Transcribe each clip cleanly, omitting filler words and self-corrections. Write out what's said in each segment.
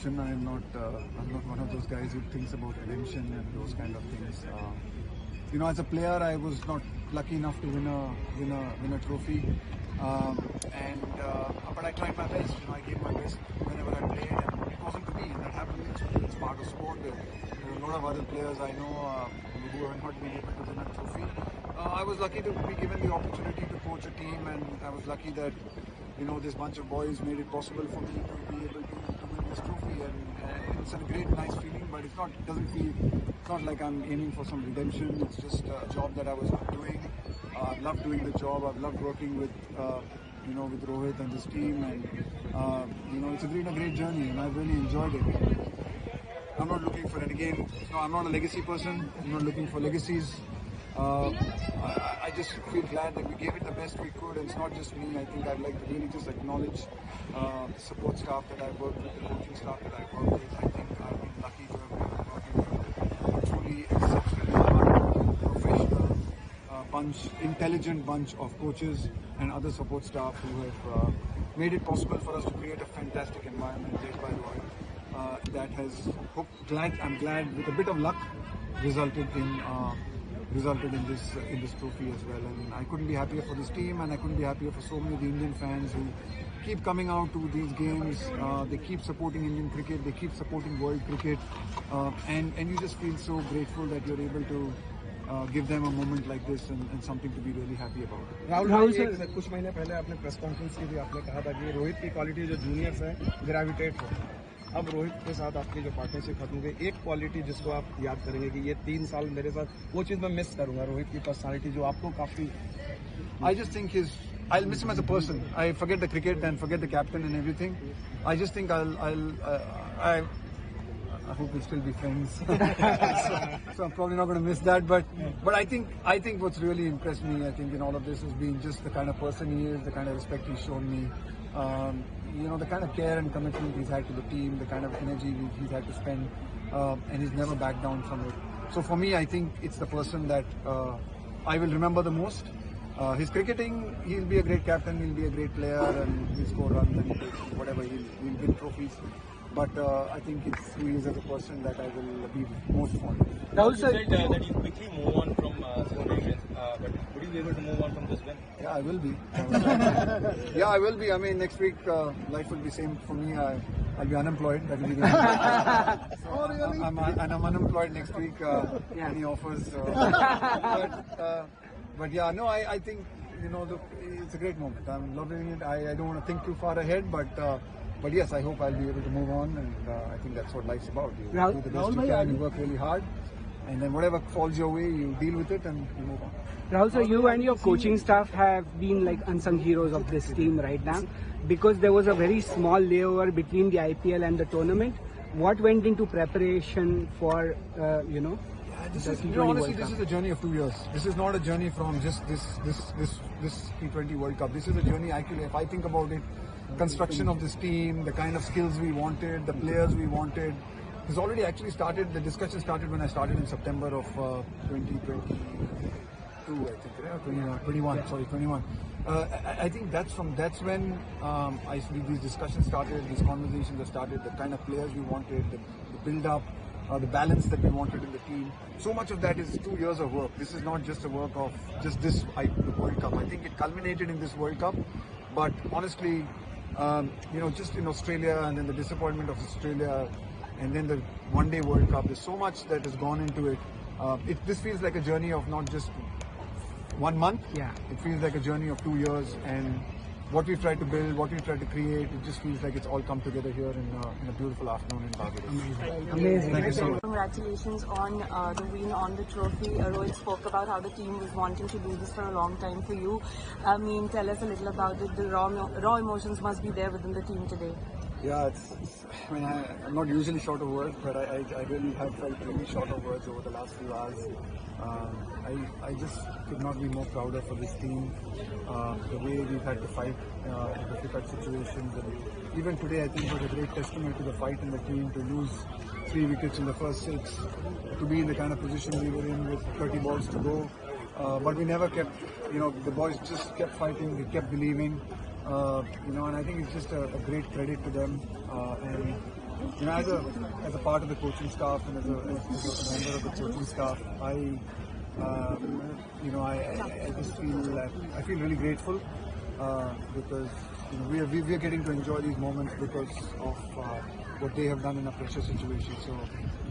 I'm not one of those guys who thinks about redemption and those kind of things. As a player, I was not lucky enough to win a trophy, but I tried my best. I gave my best whenever I played, and it wasn't to be. And that happens. It's part of sport. There are a lot of other players I know who have not been able to win a trophy. I was lucky to be given the opportunity to coach a team, and I was lucky that this bunch of boys made it possible for me to be able to win this trophy, and it's a great, nice feeling. But it's not like I'm aiming for some redemption. It's just a job that I was doing. I love doing the job. I've loved working with Rohit and his team, and it's been a great journey, and I've really enjoyed it. I'm not looking for it again. No, I'm not a legacy person. I'm not looking for legacies. I just feel glad that we gave it the best we could, and it's not just me. I think I'd like to really just acknowledge the support staff that I've worked with, the coaching staff that I've worked with. I think I've been lucky to have been working with a truly exceptional, professional intelligent bunch of coaches and other support staff who have made it possible for us to create a fantastic environment led by Rohit that has, I'm glad, with a bit of luck, resulted in this trophy as well. And I couldn't be happier for this team, and I couldn't be happier for so many of the Indian fans who keep coming out to these games. They keep supporting Indian cricket, they keep supporting world cricket, and you just feel so grateful that you're able to give them a moment like this and something to be really happy about. Rahul sir, कुछ महीने पहले आपने press conference की भी आपने कहा था कि रोहित की क्वालिटी जो जूनियर्स हैं ग्रेविटेट हो। अब रोहित के साथ आपकी जो पार्टनरशिप खत्म हो गई, एक क्वालिटी जिसको आप याद करेंगे कि ये 3 साल मेरे साथ, वो चीज़ मैं मिस करूंगा, रोहित की पर्सनालिटी जो आपको काफी। I just think I'll miss him as a person. I forget the cricket and forget the captain and everything. I just think I hope we'll still be friends. so I'm probably not going to miss that. But I think what's really impressed me, I think, in all of this has been just the kind of person he is, the kind of respect he's shown me. The kind of care and commitment he's had to the team, the kind of energy he's had to spend, and he's never backed down from it. So for me, I think it's the person that I will remember the most. His cricketing, he'll be a great captain, he'll be a great player, and he'll score runs and whatever, he'll win trophies. But I think it's who he is as a person that I will be most fond of. Rahul sir, you said that you quickly move on from Sonesh, but would you be able to move on from this win? Yeah, I will be. Yeah, I will be. I mean, next week life will be same for me. I'll be unemployed. That will be the Oh, really? I'm unemployed next week. Any offers? But yeah, no, I think it's a great moment. I'm loving it. I don't want to think too far ahead, but yes, I hope I'll be able to move on, and I think that's what life's about. You do the best you can, you work really hard, and then whatever falls your way, you deal with it and you move on. Rahul sir, you and your coaching staff have been like unsung heroes of this team right now, because there was a very small layover between the IPL and the tournament. What went into preparation for, honestly, this is a journey of 2 years. This is not a journey from just this T20 World Cup. This is a journey, actually, if I think about it, construction of this team, the kind of skills we wanted, the players we wanted. It's already actually started, the discussion started when I started in September of 2022, I think, right? 21. I think that's when these discussions started, these conversations have started, the kind of players we wanted, the build-up, the balance that we wanted in the team. So much of that is 2 years of work. This is not just a work of just the World Cup. I think it culminated in this World Cup, but honestly, just in Australia, and then the disappointment of Australia, and then the one-day World Cup, there's so much that has gone into it. This feels like a journey of not just 1 month. Yeah. It feels like a journey of 2 years, and what we've tried to build, what we've tried to create, it just feels like it's all come together here in a beautiful afternoon in Barbados. Amazing. Thank you so much. Congratulations on the win, on the trophy. Rohit spoke about how the team was wanting to do this for a long time for you. I mean, tell us a little about it. The raw emotions must be there within the team today. Yeah, I'm not usually short of words, but I really have felt really short of words over the last few hours. I just could not be more prouder for this team. The way we've had to fight in difficult situations, and even today I think was a great testament to the fight in the team, to lose 3 wickets in the first 6, to be in the kind of position we were in with 30 balls to go. But we never kept, the boys just kept fighting, they kept believing. And I think it's just a great credit to them. And You know, as a part of the coaching staff and as a member of the coaching staff, I just feel really grateful because we are getting to enjoy these moments because of what they have done in a pressure situation. So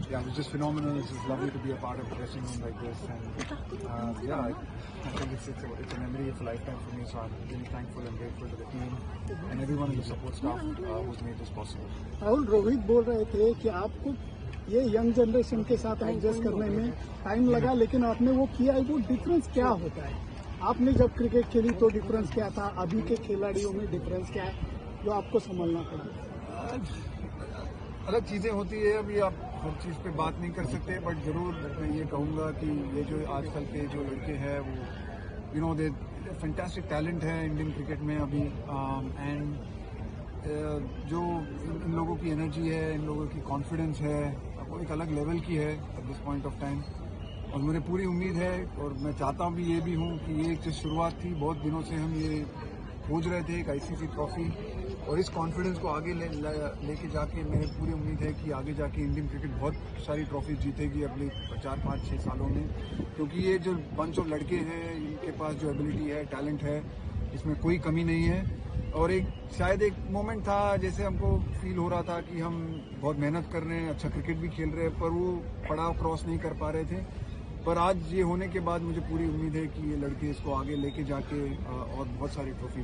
yeah, it was just phenomenal. It's just lovely to be a part of a dressing room like this, and I think it's a memory of a lifetime for me. So I'm really thankful and grateful to the team and everyone in the support staff who's made this possible. Rahul, Rohit बोल रहे थे कि आपको ये young generation के साथ adjust करने में टाइम लगा, लेकिन आपने वो किया है। वो डिफरेंस क्या होता है? आपने जब क्रिकेट खेली तो डिफरेंस क्या था, अभी के खिलाड़ियों में डिफरेंस क्या है जो आपको संभालना पड़ा? अलग चीजें होती है, अभी आप हर चीज पे बात नहीं कर सकते, बट जरूर मैं ये कहूँगा कि ये जो आजकल के जो लड़के हैं वो दे फैंटास्टिक टैलेंट है इंडियन क्रिकेट में अभी, एंड जो इन लोगों की एनर्जी है, इन लोगों की कॉन्फिडेंस है, वो एक अलग लेवल की है at this point of time. और मुझे पूरी उम्मीद है और मैं चाहता भी ये भी हूँ कि ये एक शुरुआत थी। बहुत दिनों से हम ये खोज रहे थे एक आईसीसी ट्रॉफी, और इस कॉन्फिडेंस को आगे लेके जाके मेरी पूरी उम्मीद है कि आगे जाके इंडियन क्रिकेट बहुत सारी ट्रॉफी जीतेगी अगले 4, 5, 6 सालों में, क्योंकि ये जो बंच ऑफ लड़के हैं इनके पास जो एबिलिटी है, टैलेंट है, इसमें कोई कमी नहीं है। और शायद एक मोमेंट था जैसे हमको फील हो रहा था कि हम बहुत मेहनत कर रहे हैं, अच्छा क्रिकेट भी खेल रहे हैं, पर वो पड़ाव क्रॉस नहीं कर पा रहे थे। पर आज ये होने के बाद मुझे पूरी उम्मीद है कि ये लड़के इसको आगे लेके जाके और बहुत सारी ट्रॉफी